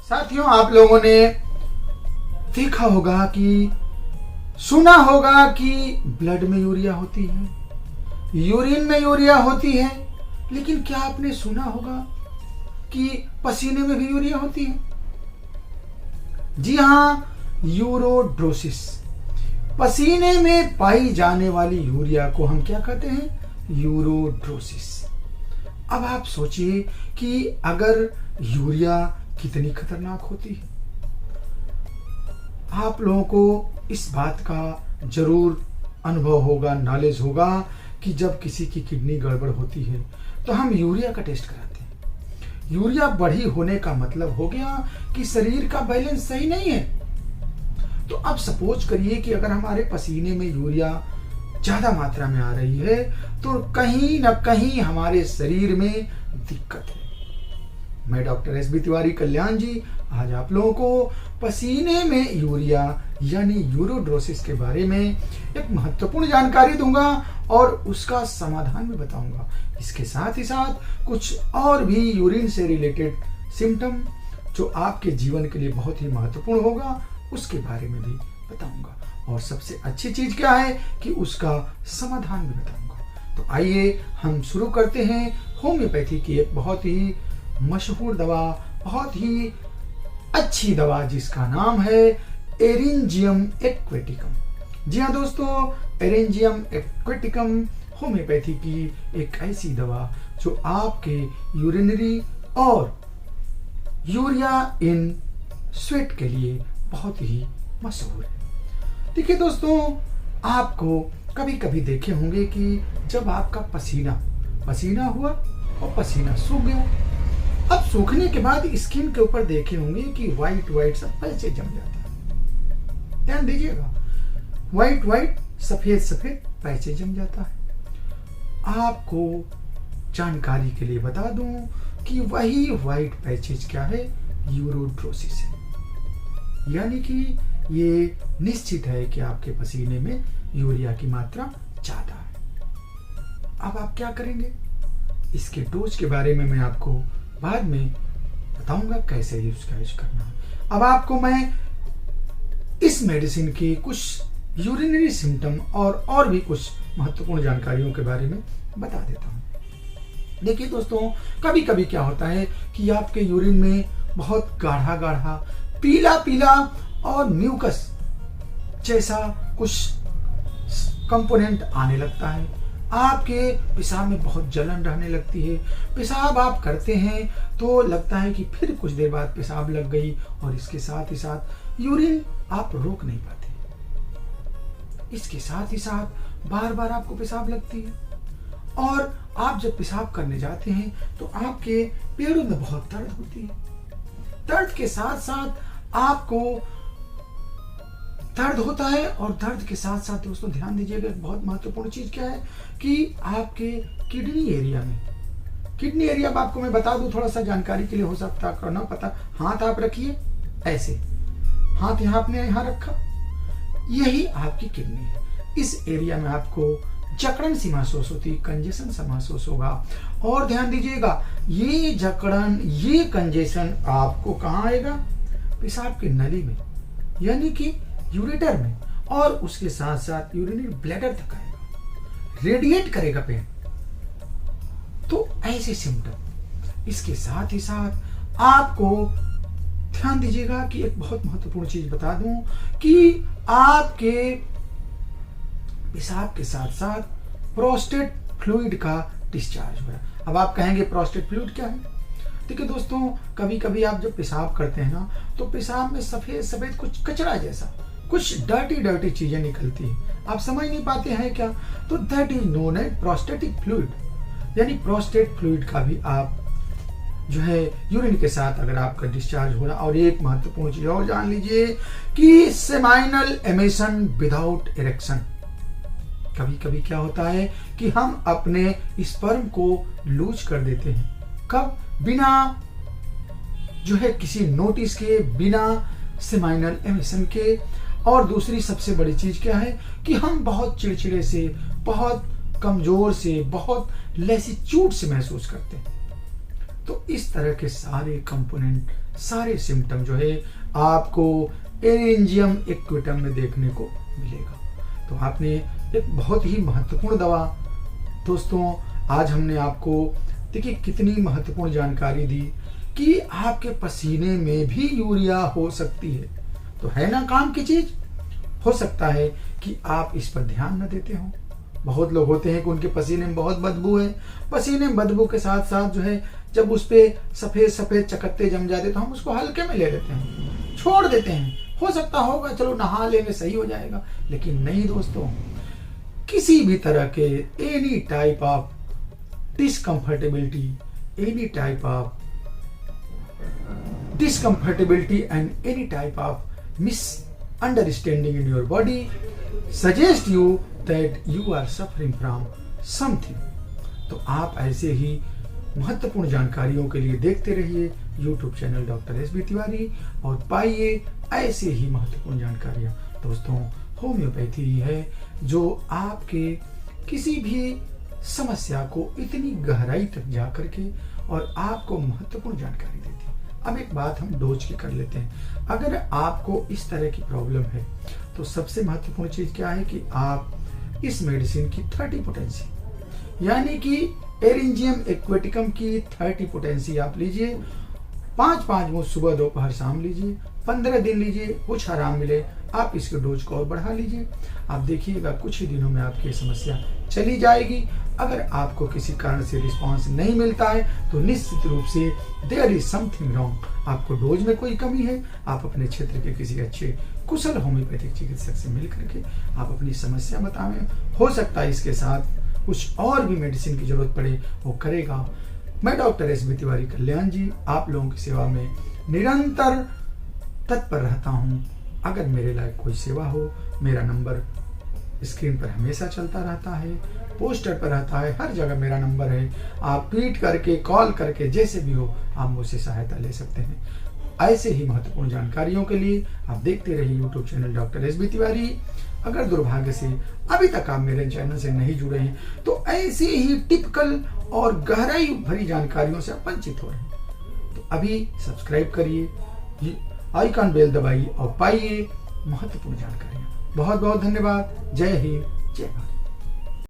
साथियों, आप लोगों ने देखा होगा कि सुना होगा कि ब्लड में यूरिया होती है, यूरिन में यूरिया होती है, लेकिन क्या आपने सुना होगा कि पसीने में भी यूरिया होती है? जी हां, यूरोड्रोसिस। पसीने में पाई जाने वाली यूरिया को हम क्या कहते हैं? यूरोड्रोसिस। अब आप सोचिए कि अगर यूरिया कितनी खतरनाक होती है। आप लोगों को इस बात का जरूर अनुभव होगा, नॉलेज होगा कि जब किसी की किडनी गड़बड़ होती है तो हम यूरिया का टेस्ट कराते हैं। यूरिया बढ़ी होने का मतलब हो गया कि शरीर का बैलेंस सही नहीं है। तो अब सपोज करिए कि अगर हमारे पसीने में यूरिया ज्यादा मात्रा में आ रही है तो कहीं ना कहीं हमारे शरीर में दिक्कत है। मैं डॉक्टर एस बी तिवारी कल्याण जी आज आप लोगों को पसीने में यूरिया यानी यूरोड्रोसिस के बारे में एक महत्वपूर्ण जानकारी दूंगा और उसका समाधान भी बताऊंगा। इसके साथ ही साथ कुछ और भी यूरिन से रिलेटेड सिम्टम जो आपके जीवन के लिए बहुत ही महत्वपूर्ण होगा उसके बारे में भी बताऊंगा, और सबसे अच्छी चीज क्या है कि उसका समाधान भी बताऊंगा। तो आइए हम शुरू करते हैं होम्योपैथी की एक बहुत ही मशहूर दवा, बहुत ही अच्छी दवा जिसका नाम है एरिंजियम एक्वेटिकम। जी हाँ दोस्तों, एरिंजियम एक्वेटिकम होम्योपैथी की एक ऐसी दवा जो आपके यूरिनरी और यूरिया इन स्वेट के लिए बहुत ही मशहूर है। देखिए दोस्तों, आपको कभी कभी देखे होंगे कि जब आपका पसीना हुआ और पसीना सूख गया, अब सूखने के बाद स्किन के ऊपर देखे होंगे कि व्हाइट सब पैचे जम जाता है। ध्यान दीजिएगा, व्हाइट सफेद पैचे जम जाता है। आपको जानकारी के लिए बता दूं कि वही व्हाइट पैचेज क्या है? यूरोड्रोसिस है। यानी कि ये निश्चित है कि आपके पसीने में यूरिया की मात्रा ज्यादा है। अब आप क्या करेंगे? इसके डोज के बारे में मैं आपको बाद में बताऊंगा कैसे यूज करना है। अब आपको मैं इस मेडिसिन की कुछ यूरिनरी सिम्टम और भी कुछ महत्वपूर्ण जानकारियों के बारे में बता देता हूं। देखिए दोस्तों, कभी कभी क्या होता है कि आपके यूरिन में बहुत गाढ़ा पीला और म्यूकस जैसा कुछ कंपोनेंट आने लगता है। आपके पेशाब में बहुत जलन रहने लगती है। पेशाब आप करते हैं तो लगता है कि फिर कुछ देर बाद पेशाब लग गई, और इसके साथ ही साथ यूरिन आप रोक नहीं पाते। इसके साथ ही साथ बार बार आपको पेशाब लगती है, और आप जब पेशाब करने जाते हैं तो आपके पेड़ों में बहुत दर्द होती है। दर्द के साथ साथ आपको दर्द होता है, और दर्द के साथ साथ दोस्तों ध्यान दीजिएगा, बहुत महत्वपूर्ण चीज क्या है कि आपके किडनी एरिया में आपको मैं बता दूं, थोड़ा सा जानकारी के लिए हो सकता है ना पता। हाथ आप रखिए ऐसे, हाथ यहाँ आपने यहाँ रखा, यही आपकी किडनी है। इस एरिया में आपको जकड़न सी महसूस होती है, कंजेशन सा महसूस होगा। और ध्यान दीजिएगा, ये जकड़न, ये कंजेशन आपको कहाँ आएगा? पेशाब की नली में, यानी कि यूरेटर में, और उसके साथ साथ यूरिनरी ब्लैडर तक आएगा, रेडिएट करेगा पेन। तो ऐसे सिम्टम। इसके साथ ही साथ आपको ध्यान दीजिएगा कि एक बहुत महत्वपूर्ण चीज बता दूं कि आपके पेशाब के साथ साथ प्रोस्टेट फ्लूइड का डिस्चार्ज हुआ। अब आप कहेंगे प्रोस्टेट फ्लूइड क्या है? देखिए दोस्तों, कभी कभी आप जब पेशाब करते हैं ना तो पेशाब में सफेद कुछ कचरा जैसा, कुछ डर्टी चीजें निकलती है। आप समझ नहीं पाते हैं क्या? तो that is known as prostatic fluid. यानी प्रोस्टेट फ्लूइड का भी आप जो है यूरिन के साथ अगर आपका डिस्चार्ज हो रहा। और एक महत्वपूर्ण चीज और जान लीजिए कि सेमाइनल एमिशन विदाउट इरेक्शन। कभी कभी क्या होता है कि हम अपने स्पर्म को लूज कर देते हैं। कब? बिना जो है किसी नोटिस के, बिना सेमाइनल एमिशन के। और दूसरी सबसे बड़ी चीज क्या है कि हम बहुत चिड़चिड़े से, बहुत कमजोर से, बहुत लैसीच्यूड से महसूस करते हैं। तो इस तरह के सारे कंपोनेंट, सारे सिम्टम जो है आपको एरेंजियम एक्विटम में देखने को मिलेगा। तो आपने एक बहुत ही महत्वपूर्ण दवा, दोस्तों आज हमने आपको देखिए कितनी महत्वपूर्ण जानकारी दी कि आपके पसीने में भी यूरिया हो सकती है। तो है ना काम की चीज। हो सकता है कि आप इस पर ध्यान न देते हो। बहुत लोग होते हैं कि उनके पसीने में बहुत बदबू है, पसीने में बदबू के साथ साथ जो है जब उस पे सफेद सफेद चकत्ते जम जाते तो हम उसको हल्के में ले लेते हैं, छोड़ देते हैं। हो सकता होगा चलो नहा लेंगे सही हो जाएगा, लेकिन नहीं दोस्तों, किसी भी तरह के any type of discomfortability, any type of discomfortability and any type of misunderstanding in your body suggest you that you are suffering from something। तो आप ऐसे ही महत्वपूर्ण जानकारियों के लिए देखते रहिए YouTube channel doctor S B Tiwari और पाइए ऐसे ही महत्वपूर्ण जानकारियां। दोस्तों होम्योपैथी है जो आपके किसी भी समस्या को इतनी गहराई तक जा करके और आपको महत्वपूर्ण जानकारी देती है। अब एक बात हम डोज की कर लेते हैं। अगर आपको इस तरह की प्रॉब्लम है तो सबसे महत्वपूर्ण चीज क्या है कि आप इस मेडिसिन की 30 पोटेंसी यानी कि एरेंजियम एक्वेटिकम की 30 पोटेंसी आप लीजिए। 5-5 मुश्त सुबह दोपहर शाम लीजिए, 15 दिन लीजिए, कुछ आराम मिले आप इसके डोज को और बढ़ा लीजिए। आप देखिएगा कुछ ही दिनों में आपकी समस्या चली जाएगी। अगर आपको किसी कारण से रिस्पांस नहीं मिलता है तो निश्चित रूप से देयर इज समथिंग रॉन्ग। आपको डोज में कोई कमी है। आप अपने क्षेत्र के किसी अच्छे कुशल होम्योपैथिक चिकित्सक से मिल करके आप अपनी समस्या बताएं। हो सकता है इसके साथ कुछ और भी मेडिसिन की जरूरत पड़े, वो करेगा। मैं डॉक्टर एस बी तिवारी कल्याण जी आप लोगों की सेवा में निरंतर तत्पर रहता हूँ। अगर मेरे लायक कोई सेवा हो, मेरा नंबर स्क्रीन पर हमेशा चलता रहता है, पोस्टर पर रहता है, हर जगह मेरा नंबर है। आप ट्वीट करके, कॉल करके, जैसे भी हो आप मुझसे सहायता ले सकते हैं। ऐसे ही महत्वपूर्ण जानकारियों के लिए आप देखते रहिए YouTube channel doctor S B Tiwari. अगर दुर्भाग्य से अभी तक आप मेरे चैनल से नहीं जुड़े हैं तो ऐसे ही टिपिकल और गहराई भरी जानकारियों से आप वंचित हो रहे हैं तो अभी सब्सक्राइब करिए, आइकॉन बेल दबाइए और पाइए महत्वपूर्ण जानकारियां। बहुत बहुत धन्यवाद। जय हिंद, जय भारत।